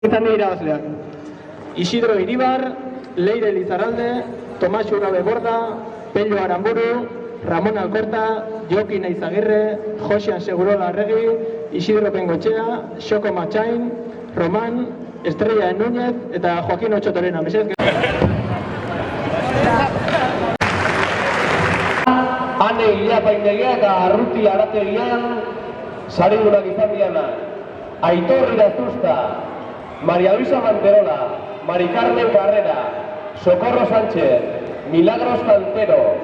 Izan dira irabazleak. Isidro Iribar, Leire Lizarralde, Tomas Urabe Borda, Pello Aramburu, Ramón Alcorta, Jokin Eizagirre, Josian Segurola Arregi, Isidro Bengochea, Xoko Matxain, Roman, Estrella Núñez eta Joaquín Otxotorena. Ane Iliapaindegia eta Arruti Arategian sarindunak izan dianak. Aitor Irazuzta, María Luisa Manterola, Mari Carmen Carrera, Socorro Sánchez, Milagros Cantero,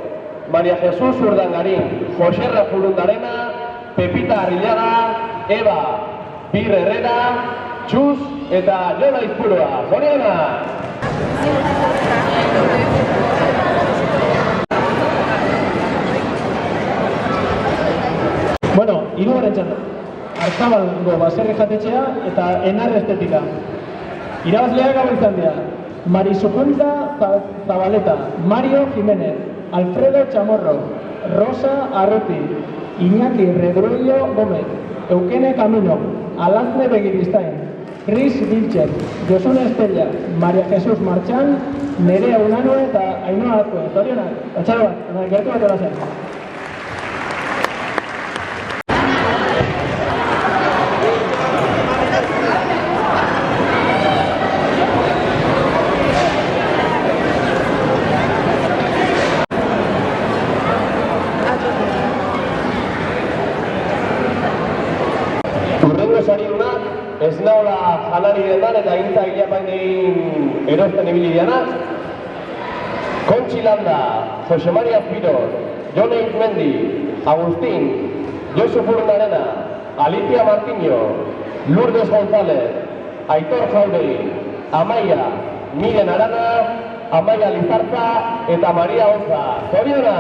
María Jesús Urdangarín, José Rafurundarena, Pepita Arrillaga, Eva Bir Herrera, Txus eta Jona Izpurua. Zoriona! Bueno, hirugarren txanda. Arzabalgo baserri jatetxea eta Enar Estetika. Irabazleak hau izan dira: Marisukunza Zabaleta, Mario Jiménez, Alfredo Chamorro, Rosa Arroti, Iñaki Redruello Gómez, Eukene Camino, Alazne Begiristain, Cris Vilchen, Josune Estella, María Jesús Marchán, Nerea Unano eta Ainhoa Azkue. Zorionak, atxalo bat, gertu bat hola zen. Ez naula janari dendan eta gintza Iliapaindein erosten ibili dianak. Kontxi Landa, Jose Maria Piros, Jone Izmendi, Agustín, Josu Furunarena, Alicia Martiño, Lourdes González, Aitor Jauregi, Amaia, Miren Arana, Amaia Lizarza eta Maria Oza. Zoriona!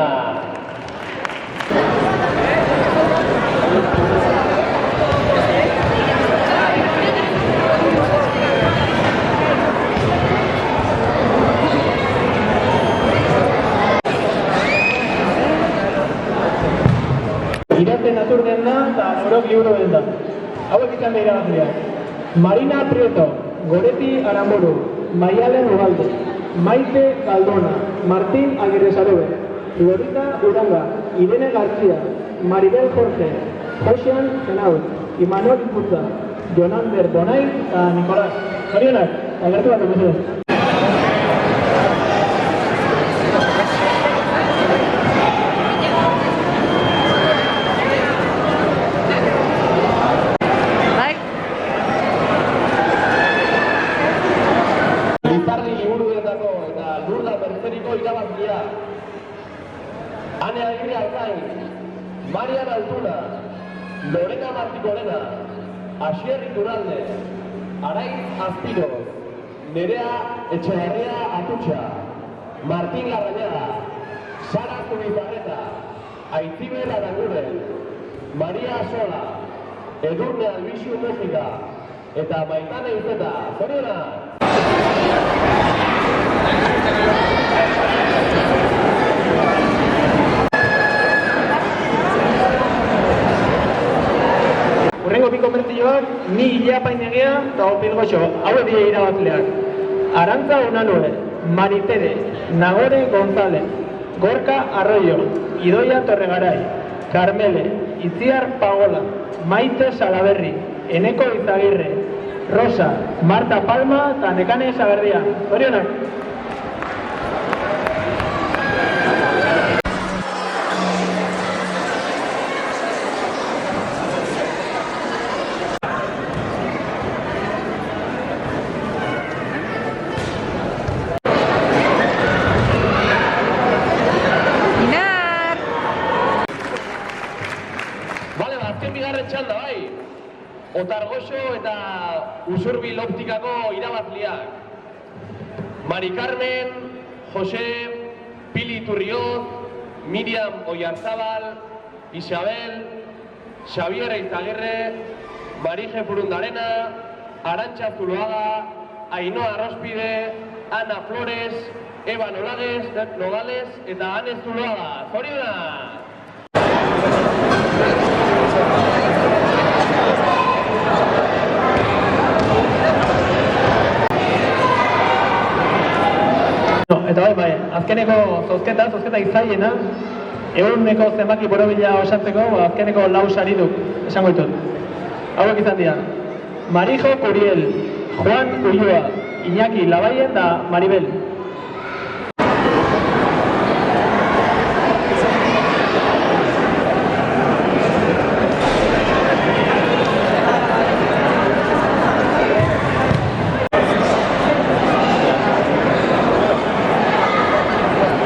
Irate Naturden da eta Orok Liburu den da. Hauek izan da irabazleak: Marina Prieto, Goreti Aramburu, Maialen Ugalde, Maite Caldona, Martín Aguirre Sarobe, Lorita Uranga, Irene García, Maribel Jorge, Josian Zenaut, Imanol Iputza, Jonander Donai eta Nicolás. Zorionak, agertu bat emezudez. Ane Agirre Alkain, Marian Altuna, Lorena Martikorena, Asier Iturralde, Araiz Azpiro, Nerea Etxegarria Atutxa, Martín Larrañaga, Sara Zubizarreta, Aitziber Aranguren, Maria Sola, Edurne Albixu Mexika eta Maitane Izeta. Zoriona! Urrengo bi konbertsioak, Ni Iliapaindegia eta Opilgoxo. Hauek dira irabazleak: Arantza Unanue, Maritere, Nagore González, Gorka Arroyo, Idoia Torregaray, Carmele, Itziar Pagola, Maite Salaberri, Eneko Izagirre, Rosa, Marta Palma eta Nekane Sagardia. Zorionak! Txanda bai, Otargoxo eta Usurbil Optikako irabazliak: Mari Carmen, Jose, Pili Turrioz, Miriam Oyarzabal, Isabel, Xavier Eizagirre, Marije Furundarena, Arantxa Zuloaga, Ainhoa Arrospide, Ana Flores, Eva Nogales eta Ane Zuloaga. Zoriona! Eta bai, azkeneko zozketa izaiena, ehuneko zenbaki borobila osatzeko, azkeneko 4 sariduk esango ditut. Hauek izan dira, Marijo Curiel, Juan Ulloa, Iñaki Labayen da Maribel.